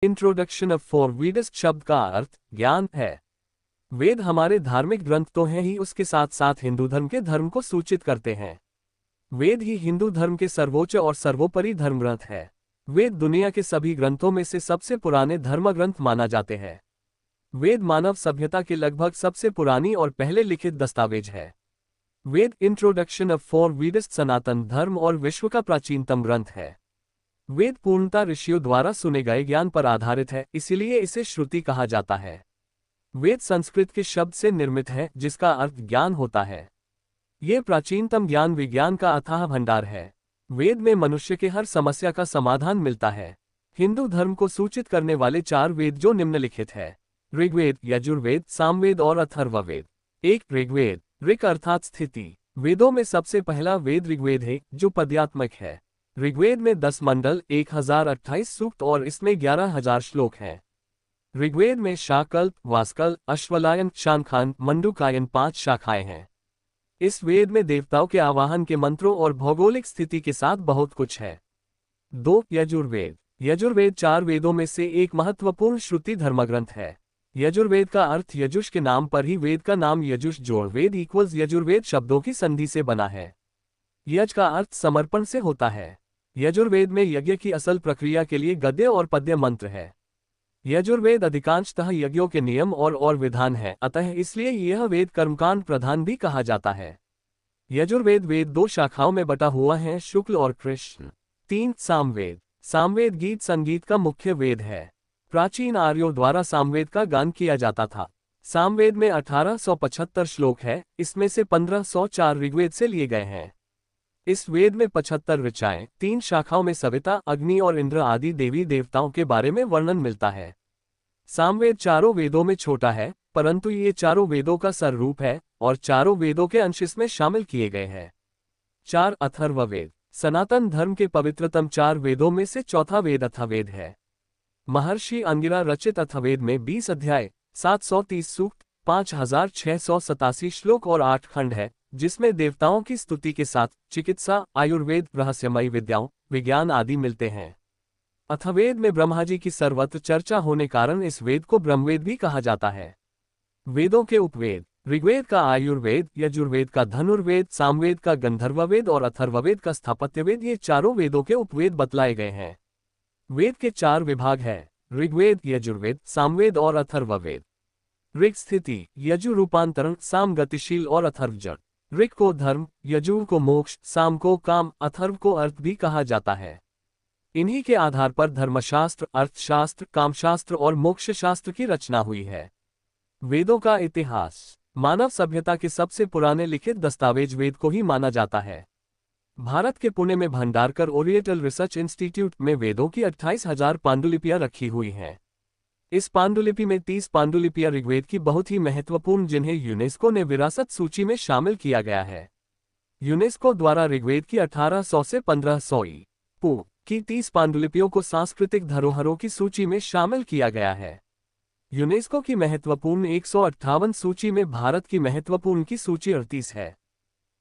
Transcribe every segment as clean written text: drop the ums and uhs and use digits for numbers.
Introduction of four Vedas शब्द का अर्थ ज्ञान है। वेद हमारे धार्मिक ग्रंथ तो हैं ही, उसके साथ साथ हिंदू धर्म के धर्म को सूचित करते हैं। वेद ही हिंदू धर्म के सर्वोच्च और सर्वोपरि धर्म ग्रंथ है। वेद दुनिया के सभी ग्रंथों में से सबसे पुराने धर्म ग्रंथ माना जाते हैं। वेद मानव सभ्यता के लगभग सबसे पुरानी और पहले लिखित दस्तावेज है। वेद इंट्रोडक्शन ऑफ फोर वेद्स सनातन धर्म और विश्व का प्राचीनतम ग्रंथ है। वेद पूर्णतः ऋषियों द्वारा सुने गए ज्ञान पर आधारित है, इसीलिए इसे श्रुति कहा जाता है। वेद संस्कृत के शब्द से निर्मित है, जिसका अर्थ ज्ञान होता है। ये प्राचीनतम ज्ञान विज्ञान का अथाह भंडार है। वेद में मनुष्य के हर समस्या का समाधान मिलता है। हिंदू धर्म को सूचित करने वाले चार वेद जो निम्नलिखित है: ऋग्वेद, यजुर्वेद, सामवेद और अथर्ववेद। एक, ऋग्वेद। ऋक् अर्थात स्थिति। वेदों में सबसे पहला वेद ऋग्वेद है, जो पद्यात्मक है। ऋग्वेद में 10 मंडल, 1028 सूक्त और इसमें 11,000 श्लोक हैं। ऋग्वेद में शाकल्प, वास्कल, अश्वलायन, शानखान, मंडूकायन 5 शाखाएं हैं। इस वेद में देवताओं के आवाहन के मंत्रों और भौगोलिक स्थिति के साथ बहुत कुछ है। 2, यजुर्वेद। यजुर्वेद 4 वेदों में से एक महत्वपूर्ण श्रुति धर्मग्रंथ है। यजुर्वेद का अर्थ यजुष के नाम पर ही वेद का नाम यजुष जोड़ वेद इक्वल्स यजुर्वेद शब्दों की संधि से बना है। यज का अर्थ समर्पण से होता है। यजुर्वेद में यज्ञ की असल प्रक्रिया के लिए गद्य और पद्य मंत्र है। यजुर्वेद अधिकांशतः यज्ञों के नियम और विधान है, अतः इसलिए यह वेद कर्मकांड प्रधान भी कहा जाता है। यजुर्वेद वेद 2 शाखाओं में बटा हुआ है, शुक्ल और कृष्ण। 3, सामवेद। सामवेद गीत संगीत का मुख्य वेद है। प्राचीन आर्यों द्वारा सामवेद का गान किया जाता था। सामवेद में 1875 श्लोक है, इसमें से 1504 ऋग्वेद से लिए गए हैं। इस वेद में 75 ऋचाएं, 3 शाखाओं में सविता, अग्नि और इंद्र आदि देवी देवताओं के बारे में वर्णन मिलता है। सामवेद चारों वेदों में छोटा है, परंतु ये चारों वेदों का स्वरूप है और चारों वेदों के अंश इसमें शामिल किए गए हैं। 4, अथर्ववेद। सनातन धर्म के पवित्रतम 4 वेदों में से चौथा वेद अथर्ववेद है। महर्षि अंगिरा रचित अथर्ववेद में 20 अध्याय, 730 सूक्त, 5687 श्लोक और 8 खंड है, जिसमें देवताओं की स्तुति के साथ चिकित्सा, आयुर्वेद, रहस्यमयी विद्याओं, विज्ञान आदि मिलते हैं। अथर्ववेद में ब्रह्मा जी की सर्वत्र चर्चा होने कारण इस वेद को ब्रह्मवेद भी कहा जाता है। वेदों के उपवेद: ऋग्वेद का आयुर्वेद, यजुर्वेद का धनुर्वेद, सामवेद का गंधर्ववेद और अथर्ववेद का स्थापत्यवेद, ये चारों वेदों के उपवेद बतलाए गए हैं। वेद के 4 विभाग हैं: ऋग्वेद, यजुर्वेद, सामवेद और अथर्ववेद। ऋग स्थिति, यजु रूपांतरण, साम गतिशील और अथर्व जड़। ऋग को धर्म, यजु को मोक्ष, साम को काम, अथर्व को अर्थ भी कहा जाता है। इन्हीं के आधार पर धर्मशास्त्र, अर्थशास्त्र, कामशास्त्र और मोक्षशास्त्र की रचना हुई है। वेदों का इतिहास: मानव सभ्यता के सबसे पुराने लिखित दस्तावेज वेद को ही माना जाता है। भारत के पुणे में भंडारकर ओरिएंटल रिसर्च इंस्टीट्यूट में वेदों की 28,000 पांडुलिपियां रखी हुई हैं। इस पांडुलिपि में 30 पांडुलिपियां ऋग्वेद की बहुत ही महत्वपूर्ण, जिन्हें यूनेस्को ने विरासत सूची में शामिल किया गया है। यूनेस्को द्वारा ऋग्वेद की 1800 से 1500 ई.पू. की 30 पांडुलिपियों को सांस्कृतिक धरोहरों की सूची में शामिल किया गया है। यूनेस्को की महत्वपूर्ण 158 सूची में भारत की महत्वपूर्ण की सूची 38 है।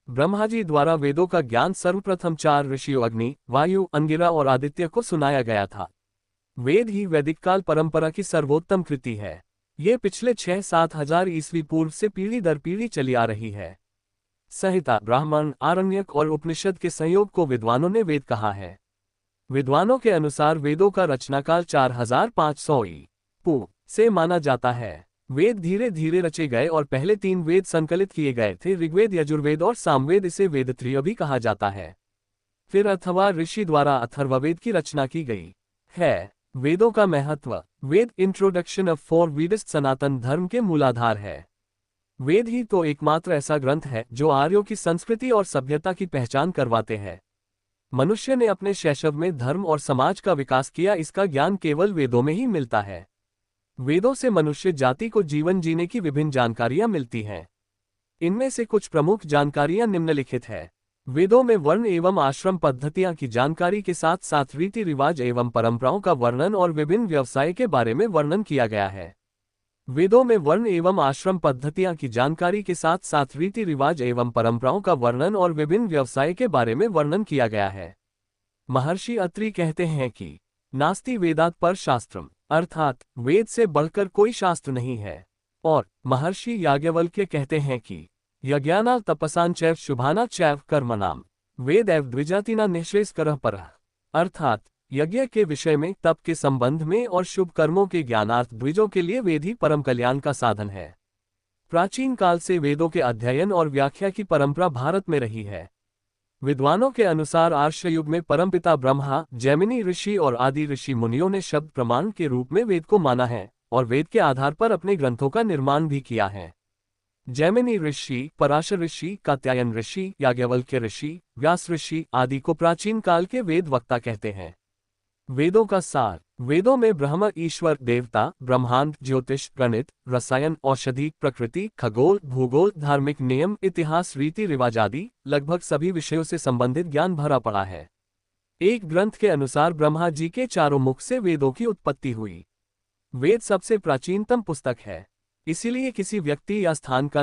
ब्रह्मा जी द्वारा वेदों का ज्ञान सर्वप्रथम 4 ऋषियों अग्नि, वायु, अंगिरा और आदित्य को सुनाया गया था। वेद ही वैदिक काल परंपरा की सर्वोत्तम कृति है। ये पिछले 6-7 हजार ईस्वी पूर्व से पीढ़ी दर पीढ़ी चली आ रही है। संहिता, ब्राह्मण, आरण्यक और उपनिषद के संयोग को विद्वानों ने वेद कहा है। विद्वानों के अनुसार वेदों का रचनाकाल 4500 ई.पू. से माना जाता है। वेद धीरे धीरे रचे गए और पहले 3 वेद संकलित किए गए थे, ऋग्वेद, यजुर्वेद और सामवेद। इसे वेदत्रय भी कहा जाता है। फिर अथवा ऋषि द्वारा अथर्ववेद की रचना की गई है। वेदों का महत्व: वेद इंट्रोडक्शन ऑफ 4 वेद्स सनातन धर्म के मूलाधार है। वेद ही तो एकमात्र ऐसा ग्रंथ है जो आर्यों की संस्कृति और सभ्यता की पहचान करवाते हैं। मनुष्य ने अपने शैशव में धर्म और समाज का विकास किया, इसका ज्ञान केवल वेदों में ही मिलता है। वेदों से मनुष्य जाति को जीवन जीने की विभिन्न जानकारियां मिलती हैं। इनमें से कुछ प्रमुख जानकारियां निम्नलिखित है। वेदों में वर्ण एवं आश्रम पद्धतियां की जानकारी के साथ साथ रीति रिवाज एवं परंपराओं का वर्णन और विभिन्न व्यवसाय के बारे में वर्णन किया गया है। वेदों में वर्ण एवं आश्रम पद्धतियां की जानकारी के साथ साथ रीति रिवाज एवं परंपराओं का वर्णन और विभिन्न व्यवसाय के बारे में वर्णन किया गया है। महर्षि अत्रि कहते हैं कि नास्ति वेदात् पर शास्त्रम, अर्थात वेद से बढ़कर कोई शास्त्र नहीं है। और महर्षि याज्ञवल्क्य कहते हैं कि यज्ञाना तपसां चैव शुभाना चैव कर्मणाम वेद एव द्विजातिना निःश्रेयस्करः परः। अर्थात यज्ञ के विषय में, तप के संबंध में और शुभ कर्मों के ज्ञानार्थ द्विजों के लिए वेद ही परम कल्याण का साधन है। प्राचीन काल से वेदों के अध्ययन और व्याख्या की परंपरा भारत में रही है। विद्वानों के अनुसार आर्ष युग में परमपिता ब्रह्मा, जैमिनी ऋषि और आदि ऋषि मुनियों ने शब्द प्रमाण के रूप में वेद को माना है और वेद के आधार पर अपने ग्रंथों का निर्माण भी किया है। जैमिनी ऋषि, पराशर ऋषि, कात्यायन ऋषि, याज्ञवल्क्य ऋषि, व्यास ऋषि आदि को प्राचीन काल के वेद वक्ता कहते हैं। वेदों का सार। वेदों में ब्रह्म, ईश्वर, देवता, ब्रह्मांड, ज्योतिष, गणित, रसायन, औषधि, प्रकृति, खगोल, भूगोल, धार्मिक नियम, इतिहास, रीति रिवाज आदि लगभग सभी विषयों से संबंधित ज्ञान भरा पड़ा है। एक ग्रंथ के अनुसार ब्रह्मा जी के चारों मुख से वेदों की उत्पत्ति हुई। वेद सबसे प्राचीनतम पुस्तक है, इसीलिए किसी व्यक्ति या स्थान का